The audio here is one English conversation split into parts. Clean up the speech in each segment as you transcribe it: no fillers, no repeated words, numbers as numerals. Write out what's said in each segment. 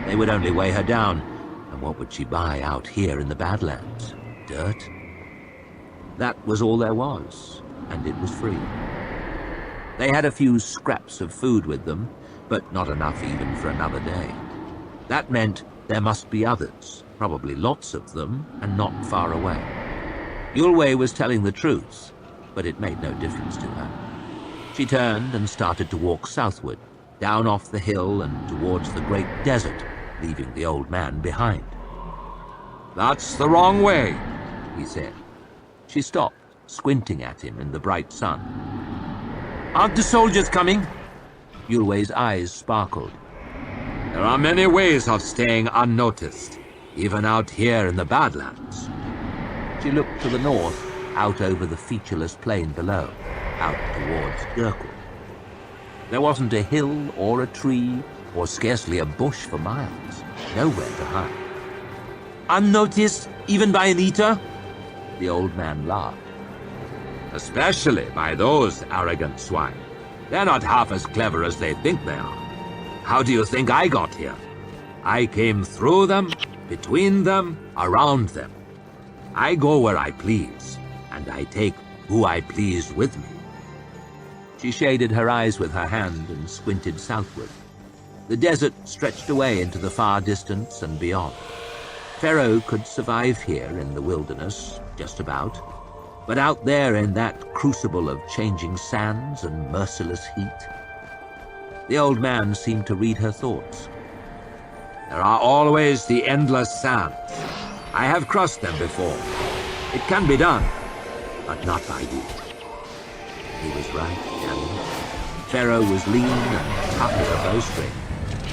They would only weigh her down, and what would she buy out here in the Badlands? Dirt? That was all there was, and it was free. They had a few scraps of food with them, but not enough even for another day. That meant there must be others, probably lots of them, and not far away. Yulwei was telling the truth, but it made no difference to her. She turned and started to walk southward, down off the hill and towards the great desert, leaving the old man behind. "That's the wrong way," he said. She stopped, squinting at him in the bright sun. "Aren't the soldiers coming?" Yulwei's eyes sparkled. "There are many ways of staying unnoticed, even out here in the Badlands." She looked to the north, out over the featureless plain below, out towards Gurkle. There wasn't a hill or a tree, or scarcely a bush for miles, nowhere to hide. "Unnoticed, even by an eater?" The old man laughed. "Especially by those arrogant swine. They're not half as clever as they think they are. How do you think I got here? I came through them, between them, around them. I go where I please, and I take who I please with me." She shaded her eyes with her hand and squinted southward. The desert stretched away into the far distance and beyond. Pharaoh could survive here in the wilderness, just about, but out there in that crucible of changing sands and merciless heat. The old man seemed to read her thoughts. "There are always the endless sands. I have crossed them before. It can be done, but not by you." He was right, damn it. Pharaoh was lean and tough as a bowstring,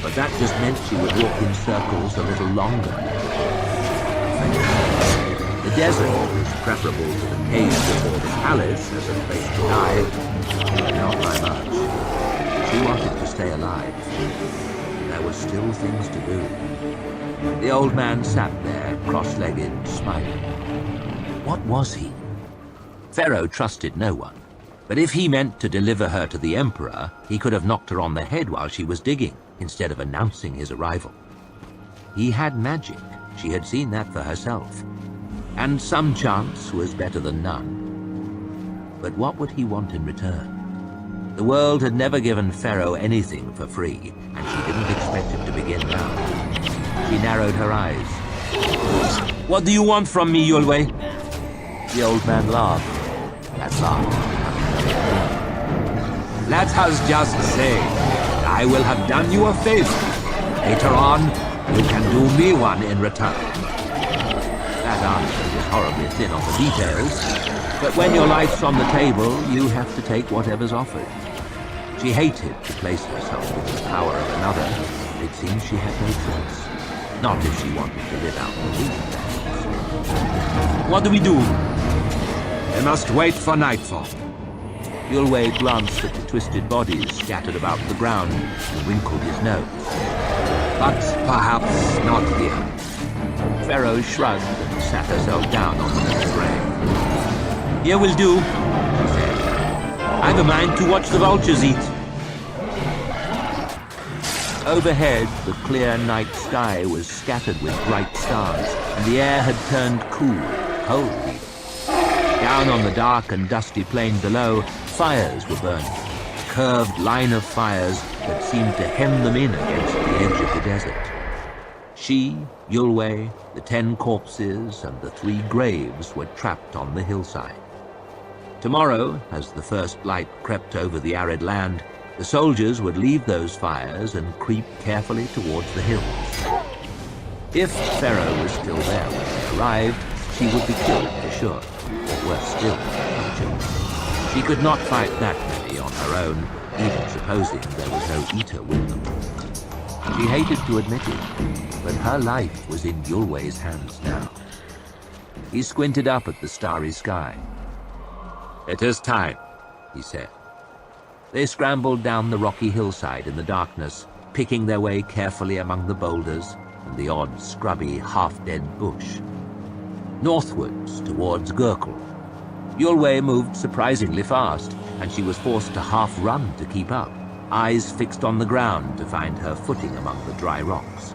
but that just meant she would walk in circles a little longer. The desert was preferable to the cave before the palace as a place to die, but not by much. She wanted to stay alive. There were still things to do. The old man sat there, cross-legged, smiling. What was he? Pharaoh trusted no one, but if he meant to deliver her to the emperor, he could have knocked her on the head while she was digging, instead of announcing his arrival. He had magic. She had seen that for herself. And some chance was better than none. But what would he want in return? The world had never given Pharaoh anything for free, and she didn't expect him to begin now. She narrowed her eyes. "What do you want from me, Yulwei?" The old man laughed. That laugh was becoming very thin. "Let us just say that I will have done you a favor. Later on, you can do me one in return." That answer was horribly thin on the details, but when your life's on the table, you have to take whatever's offered. She hated to place herself in the power of another, but it seemed she had no choice. Not if she wanted to live out the weekend. "What do we do?" "We must wait for nightfall." Yulwei glanced at the twisted bodies scattered about the ground and wrinkled his nose. "But perhaps not here." Pharaoh shrugged and sat herself down on the little grave. "Here will do," she said. "I've a mind to watch the vultures eat." Overhead, the clear night sky was scattered with bright stars, and the air had turned cool, cold even. Down on the dark and dusty plain below, fires were burning, a curved line of fires that seemed to hem them in against the edge of the desert. She, Yulwei, the 10 corpses, and the 3 graves were trapped on the hillside. Tomorrow, as the first light crept over the arid land, the soldiers would leave those fires and creep carefully towards the hills. If Pharaoh was still there when they arrived, she would be killed for sure, or worse still, captured. She could not fight that many on her own, even supposing there was no eater with them. She hated to admit it, but her life was in Yulwei's hands now. He squinted up at the starry sky. "It is time," he said. They scrambled down the rocky hillside in the darkness, picking their way carefully among the boulders and the odd, scrubby, half-dead bush. Northwards, towards Gurkle. Yulwei moved surprisingly fast, and she was forced to half-run to keep up, eyes fixed on the ground to find her footing among the dry rocks.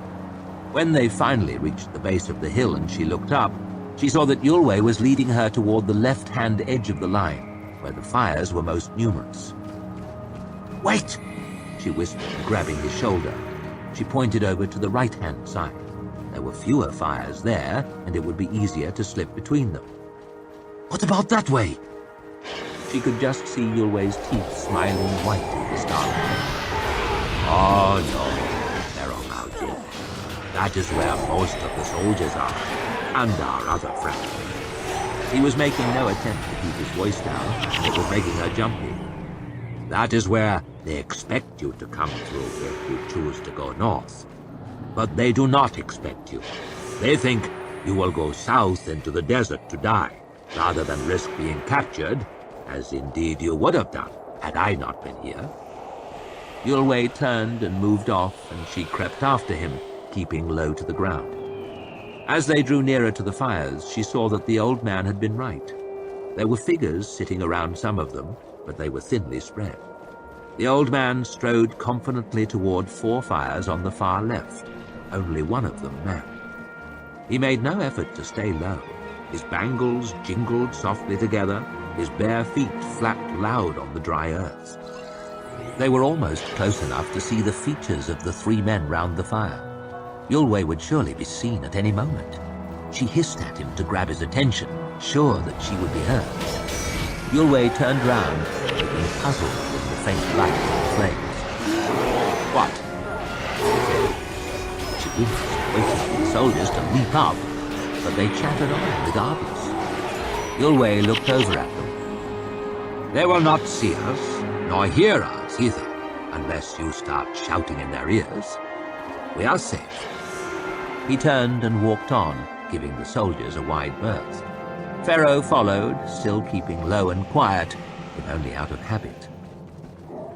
When they finally reached the base of the hill and she looked up, she saw that Yulwei was leading her toward the left-hand edge of the line, where the fires were most numerous. "Wait!" she whispered, grabbing his shoulder. She pointed over to the right-hand side. There were fewer fires there, and it would be easier to slip between them. "What about that way?" She could just see Yulwei's teeth smiling white in the starlight. "Oh no, they're on Aljin. That is where most of the soldiers are, and our other friends." He was making no attempt to keep his voice down, and it was making her jumpy. "That is where they expect you to come through if you choose to go north. But they do not expect you. They think you will go south into the desert to die, rather than risk being captured, as indeed you would have done had I not been here." Yulwei turned and moved off, and she crept after him, keeping low to the ground. As they drew nearer to the fires, she saw that the old man had been right. There were figures sitting around some of them, but they were thinly spread. The old man strode confidently toward 4 fires on the far left, only one of them manned. He made no effort to stay low. His bangles jingled softly together, his bare feet flapped loud on the dry earth. They were almost close enough to see the features of the 3 men round the fire. Yulwei would surely be seen at any moment. She hissed at him to grab his attention, sure that she would be heard. Yulwei turned round, looking puzzled in the faint light of the flames. "What?" She winced, waiting for the soldiers to leap up, but they chattered on regardless. Yulwei looked over at them. "They will not see us, nor hear us either, unless you start shouting in their ears. We are safe." He turned and walked on, giving the soldiers a wide berth. Pharaoh followed, still keeping low and quiet, but only out of habit.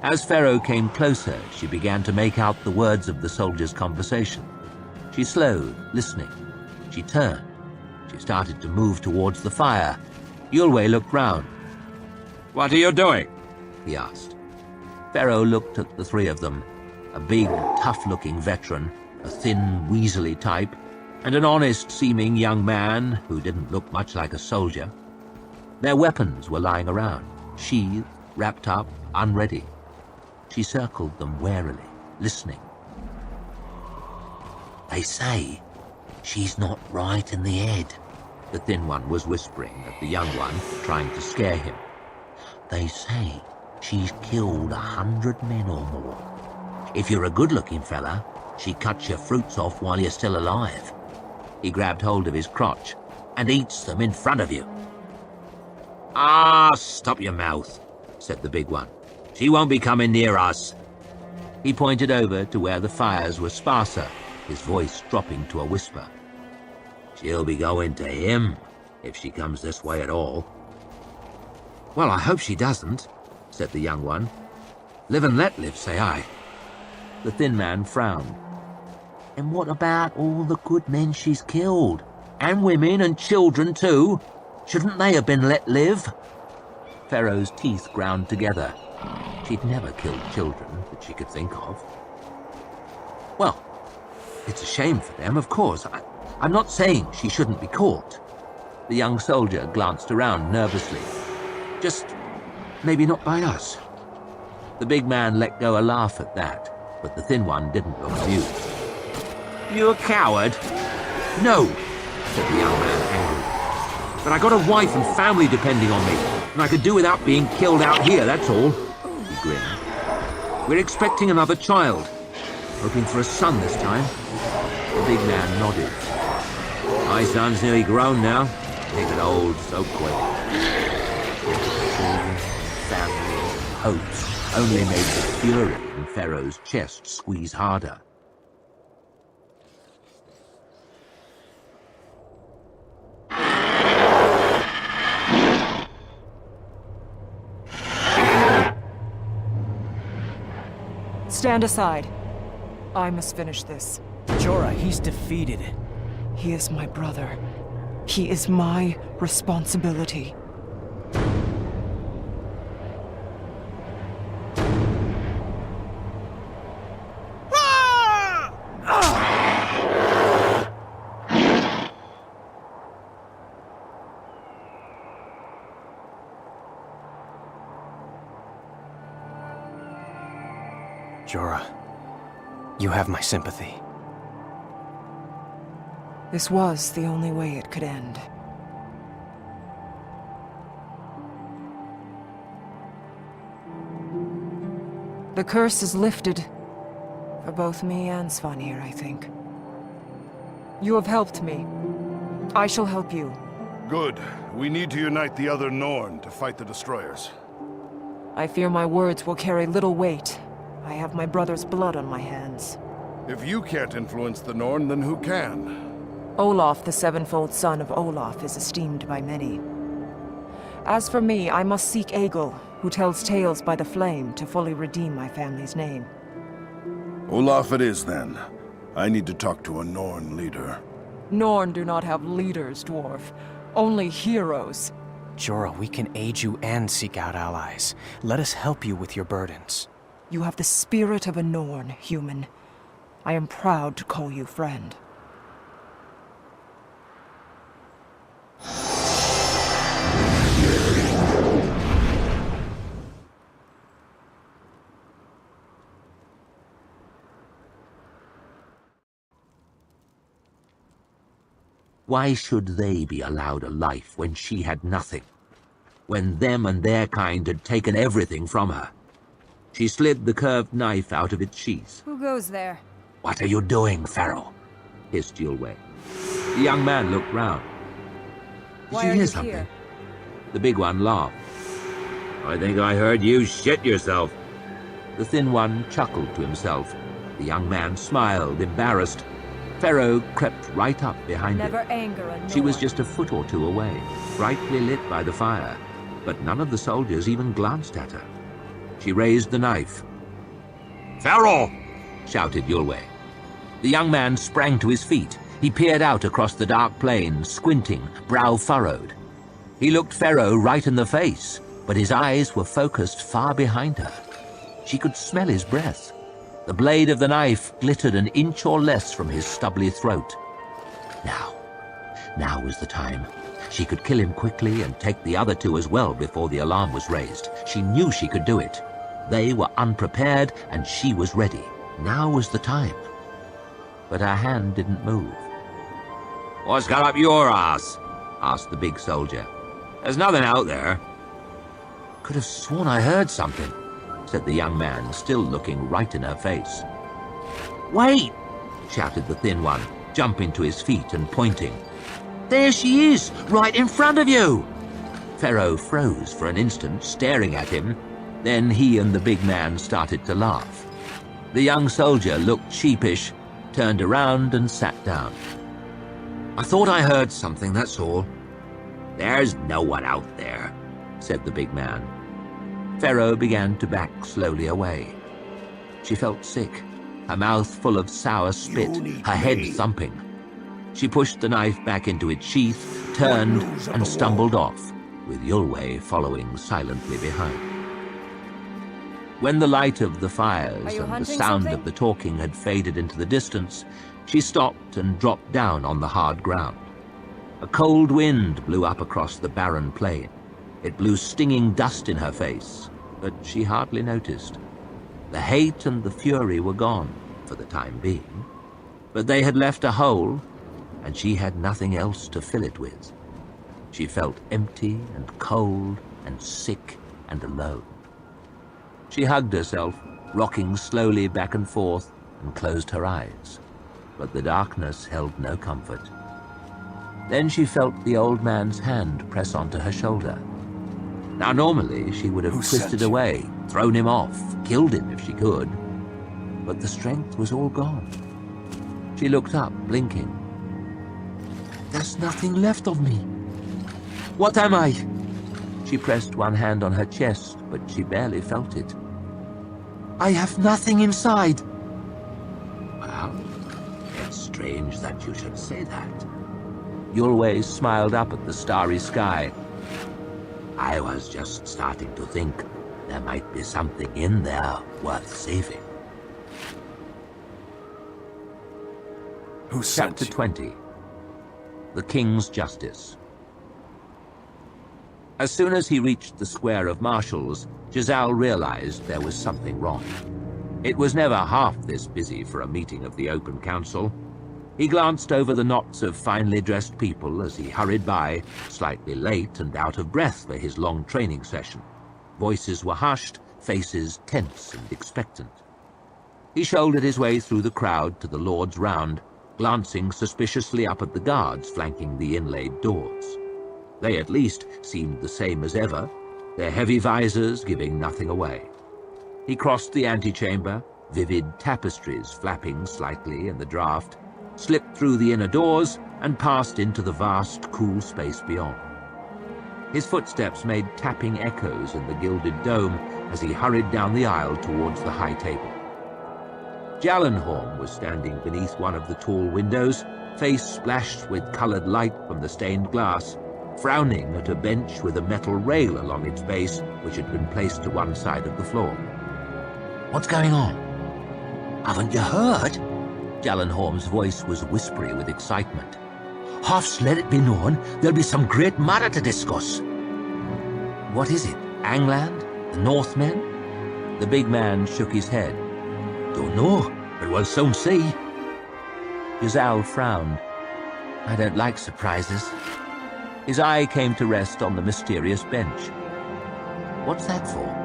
As Pharaoh came closer, she began to make out the words of the soldiers' conversation. She slowed, listening. She turned. She started to move towards the fire. Yulwei looked round. "What are you doing?" he asked. Pharaoh looked at the 3 of them, a big, tough-looking veteran, a thin, weaselly type, and an honest-seeming young man who didn't look much like a soldier. Their weapons were lying around, sheathed, wrapped up, unready. She circled them warily, listening. "They say she's not right in the head," the thin one was whispering at the young one, trying to scare him. "They say she's killed 100 men or more. If you're a good-looking fella, she cuts your fruits off while you're still alive." He grabbed hold of his crotch, "and eats them in front of you." "Ah, stop your mouth," said the big one. "She won't be coming near us." He pointed over to where the fires were sparser, his voice dropping to a whisper. "She'll be going to him, if she comes this way at all." "Well, I hope she doesn't," said the young one. "Live and let live, say I." The thin man frowned. "And what about all the good men she's killed? And women and children too? Shouldn't they have been let live?" Pharaoh's teeth ground together. She'd never killed children that she could think of. "Well, it's a shame for them, of course. I'm not saying she shouldn't be caught." The young soldier glanced around nervously. "Just maybe not by us." The big man let go a laugh at that, but the thin one didn't look amused. "You a coward?" "No," said the young man angrily. "But I got a wife and family depending on me, and I could do without being killed out here, that's all." He grinned. "We're expecting another child. Hoping for a son this time." The big man nodded. "My son's nearly grown now. He got old so quick." Children, family, hopes only made the fury in Pharaoh's chest squeeze harder. Stand aside. I must finish this. Jorah, he's defeated. He is my brother. He is my responsibility. Jorah, you have my sympathy. This was the only way it could end. The curse is lifted. For both me and Svanir, I think. You have helped me. I shall help you. Good. We need to unite the other Norn to fight the destroyers. I fear my words will carry little weight. I have my brother's blood on my hands. If you can't influence the Norn, then who can? Olaf, the sevenfold son of Olaf, is esteemed by many. As for me, I must seek Egil, who tells tales by the flame, to fully redeem my family's name. Olaf it is, then. I need to talk to a Norn leader. Norn do not have leaders, dwarf. Only heroes. Jorah, we can aid you and seek out allies. Let us help you with your burdens. You have the spirit of a Norn, human. I am proud to call you friend. Why should they be allowed a life when she had nothing? When them and their kind had taken everything from her? She slid the curved knife out of its sheath. Who goes there? "What are you doing, Pharaoh?" hissed Yulway. The young man looked round. "Did Why you are hear you something?" here? The big one laughed. "I think I heard you shit yourself." The thin one chuckled to himself. The young man smiled, embarrassed. Pharaoh crept right up behind Never him. anger a Norn. She was just a foot or two away, brightly lit by the fire, but none of the soldiers even glanced at her. She raised the knife. "Pharaoh!" shouted Yulway. The young man sprang to his feet. He peered out across the dark plain, squinting, brow furrowed. He looked Pharaoh right in the face, but his eyes were focused far behind her. She could smell his breath. The blade of the knife glittered an inch or less from his stubbly throat. Now was the time. She could kill him quickly and take the other two as well before the alarm was raised. She knew she could do it. They were unprepared and she was ready. Now was the time. But her hand didn't move. "What's got up your ass?" asked the big soldier. "There's nothing out there." "Could have sworn I heard something," said the young man, still looking right in her face. "Wait!" shouted the thin one, jumping to his feet and pointing. "There she is, right in front of you!" Pharaoh froze for an instant, staring at him. Then he and the big man started to laugh. The young soldier looked sheepish, turned around and sat down. "I thought I heard something, that's all." "There's no one out there," said the big man. Pharaoh began to back slowly away. She felt sick, her mouth full of sour spit, her head thumping. She pushed the knife back into its sheath, turned, and stumbled off, with Yulway following silently behind. When the light of the fires and the hunting sound something? of the talking had faded into the distance, she stopped and dropped down on the hard ground. A cold wind blew up across the barren plain. It blew stinging dust in her face, but she hardly noticed. The hate and the fury were gone, for the time being, but they had left a hole, and she had nothing else to fill it with. She felt empty and cold and sick and alone. She hugged herself, rocking slowly back and forth, and closed her eyes, but the darkness held no comfort. Then she felt the old man's hand press onto her shoulder. Now normally she would have twisted away, thrown him off, killed him if she could, but the strength was all gone. She looked up, blinking. "There's nothing left of me. What am I?" She pressed one hand on her chest, but she barely felt it. "I have nothing inside." "Well, it's strange that you should say that." Yulway smiled up at the starry sky. "I was just starting to think there might be something in there worth saving." Who sent Chapter you? 20. The King's Justice. As soon as he reached the square of marshals, Jezal realized there was something wrong. It was never half this busy for a meeting of the Open Council. He glanced over the knots of finely dressed people as he hurried by, slightly late and out of breath for his long training session. Voices were hushed, faces tense and expectant. He shouldered his way through the crowd to the Lord's Round, glancing suspiciously up at the guards flanking the inlaid doors. They at least seemed the same as ever, their heavy visors giving nothing away. He crossed the antechamber, vivid tapestries flapping slightly in the draught, slipped through the inner doors, and passed into the vast, cool space beyond. His footsteps made tapping echoes in the gilded dome as he hurried down the aisle towards the high table. Gjallarhorn was standing beneath one of the tall windows, face splashed with colored light from the stained glass, frowning at a bench with a metal rail along its base which had been placed to one side of the floor. What's going on? Haven't you heard? Gjallarhorn's voice was whispery with excitement. Hoff's let it be known there'll be some great matter to discuss. What is it? Angland? The Northmen? The big man shook his head. Don't know, but we'll soon see. Jezal frowned. I don't like surprises. His eye came to rest on the mysterious bench. What's that for?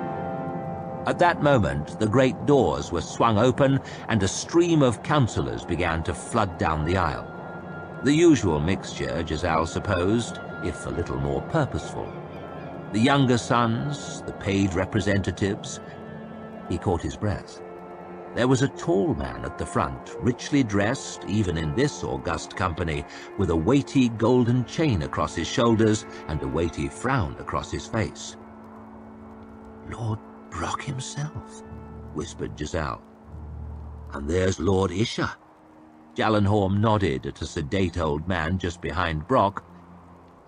At that moment, the great doors were swung open and a stream of councillors began to flood down the aisle. The usual mixture, Jezal supposed, if a little more purposeful. The younger sons, the paid representatives. He caught his breath. There was a tall man at the front, richly dressed, even in this august company, with a weighty golden chain across his shoulders and a weighty frown across his face. Lord Brock himself, whispered Jezal. And there's Lord Isha. Gjallarhorn nodded at a sedate old man just behind Brock.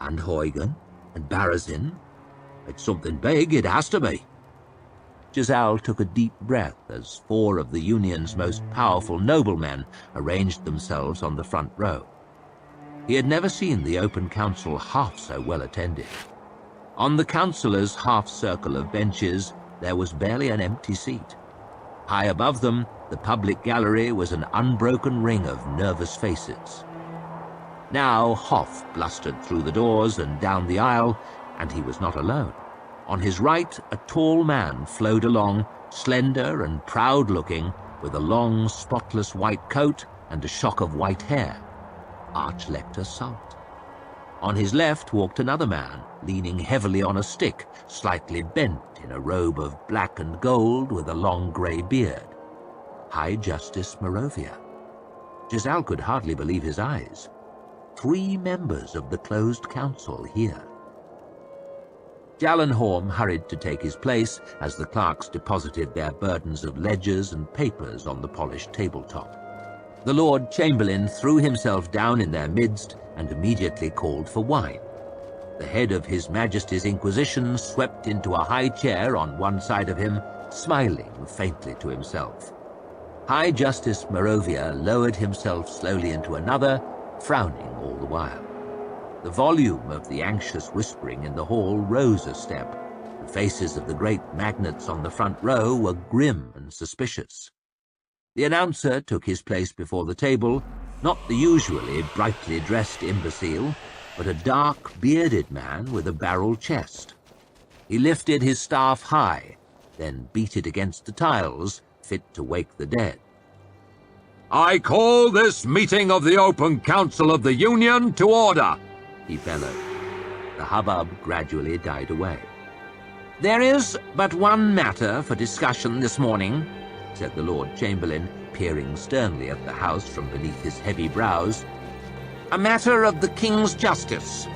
And Huygen, and Barrazin. It's something big, it has to be. Jezal took a deep breath as 4 of the Union's most powerful noblemen arranged themselves on the front row. He had never seen the Open Council half so well attended. On the councillors' half-circle of benches, there was barely an empty seat. High above them, the public gallery was an unbroken ring of nervous faces. Now Hoff blustered through the doors and down the aisle, and he was not alone. On his right, a tall man flowed along, slender and proud-looking, with a long, spotless white coat and a shock of white hair. Archlector Salt. On his left walked another man, leaning heavily on a stick, slightly bent in a robe of black and gold with a long grey beard. High Justice Merovia. Jezal could hardly believe his eyes. 3 members of the closed council here. Gjallarhorn hurried to take his place as the clerks deposited their burdens of ledgers and papers on the polished tabletop. The Lord Chamberlain threw himself down in their midst and immediately called for wine. The head of His Majesty's Inquisition swept into a high chair on one side of him, smiling faintly to himself. High Justice Merovia lowered himself slowly into another, frowning all the while. The volume of the anxious whispering in the hall rose a step. The faces of the great magnates on the front row were grim and suspicious. The announcer took his place before the table, not the usually brightly dressed imbecile, but a dark, bearded man with a barrel chest. He lifted his staff high, then beat it against the tiles, fit to wake the dead. I call this meeting of the Open Council of the Union to order, he bellowed. The hubbub gradually died away. There is but one matter for discussion this morning, said the Lord Chamberlain, peering sternly at the House from beneath his heavy brows. A matter of the King's justice.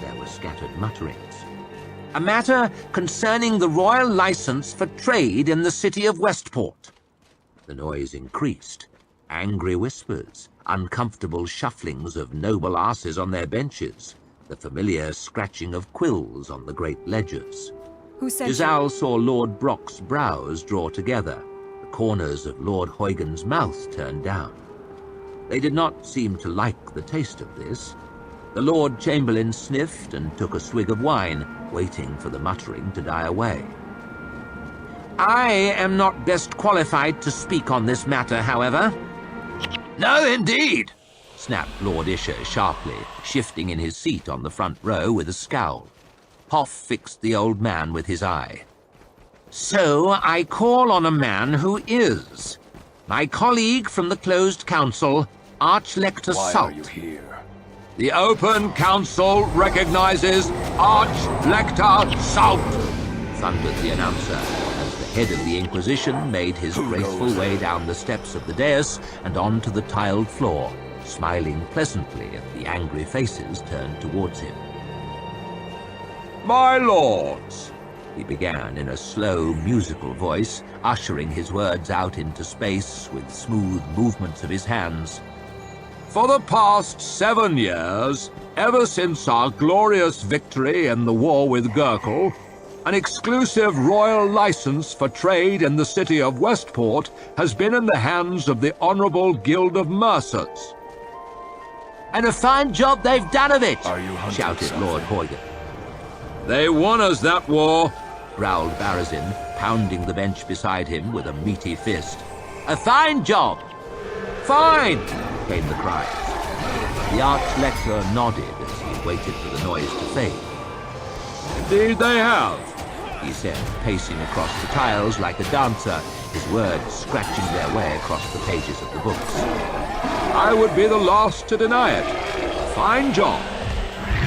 There were scattered mutterings. A matter concerning the royal license for trade in the city of Westport. The noise increased. Angry whispers, uncomfortable shufflings of noble asses on their benches, the familiar scratching of quills on the great ledgers. Who sent Jezal you? saw Lord Brock's brows draw together, the corners of Lord Huygen's mouth turned down. They did not seem to like the taste of this. The Lord Chamberlain sniffed and took a swig of wine, waiting for the muttering to die away. I am not best qualified to speak on this matter, however. No, indeed. Snapped Lord Isher sharply, shifting in his seat on the front row with a scowl. Hoff fixed the old man with his eye. So I call on a man who is. My colleague from the closed council, Archlector Why Salt. are you here? The Open Council recognizes Archlector Salt. Thundered the announcer, as the head of the Inquisition made his graceful way down the steps of the dais and onto the tiled floor, smiling pleasantly at the angry faces turned towards him. My lords, He began in a slow, musical voice, ushering his words out into space with smooth movements of his hands. for the past 7 years, ever since our glorious victory in the war with Gurkle, an exclusive royal license for trade in the city of Westport has been in the hands of the Honorable Guild of Mercers. And a fine job they've done of it, Are you hunting shouted something? Lord Huygen. They won us that war. Growled Barazin, pounding the bench beside him with a meaty fist. A fine job! Fine! Came the cries. The Archlector nodded as he waited for the noise to fade. Indeed they have. He said, pacing across the tiles like a dancer, his words scratching their way across the pages of the books. I would be the last to deny it. Fine job.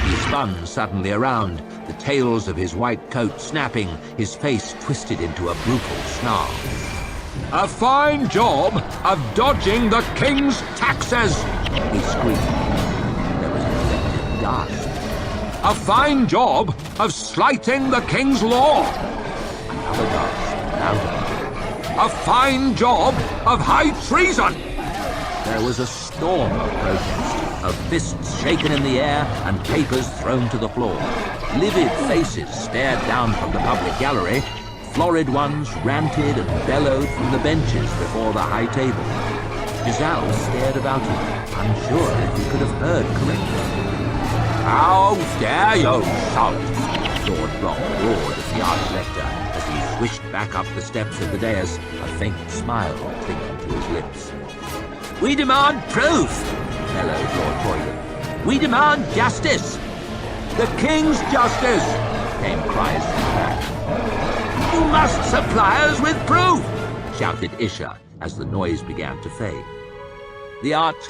He spun suddenly around, the tails of his white coat snapping, his face twisted into a brutal snarl. A fine job of dodging the King's taxes. He screamed. There was a collective gasp. A fine job of slighting the King's law. Another gasp, louder. A fine job of high treason. There was a storm of protest, of fists shaken in the air and papers thrown to the floor. Livid faces stared down from the public gallery. Florid ones ranted and bellowed from the benches before the high table. Giselle stared about him, unsure if he could have heard correctly. How dare you, Salt? Lord Brock roared at the Archlector as he swished back up the steps of the dais, a faint smile clinging to his lips. We demand proof, bellowed Lord Boylan. We demand justice. The King's justice. Came cries from the back. You must supply us with proof, shouted Isha as the noise began to fade. The Arch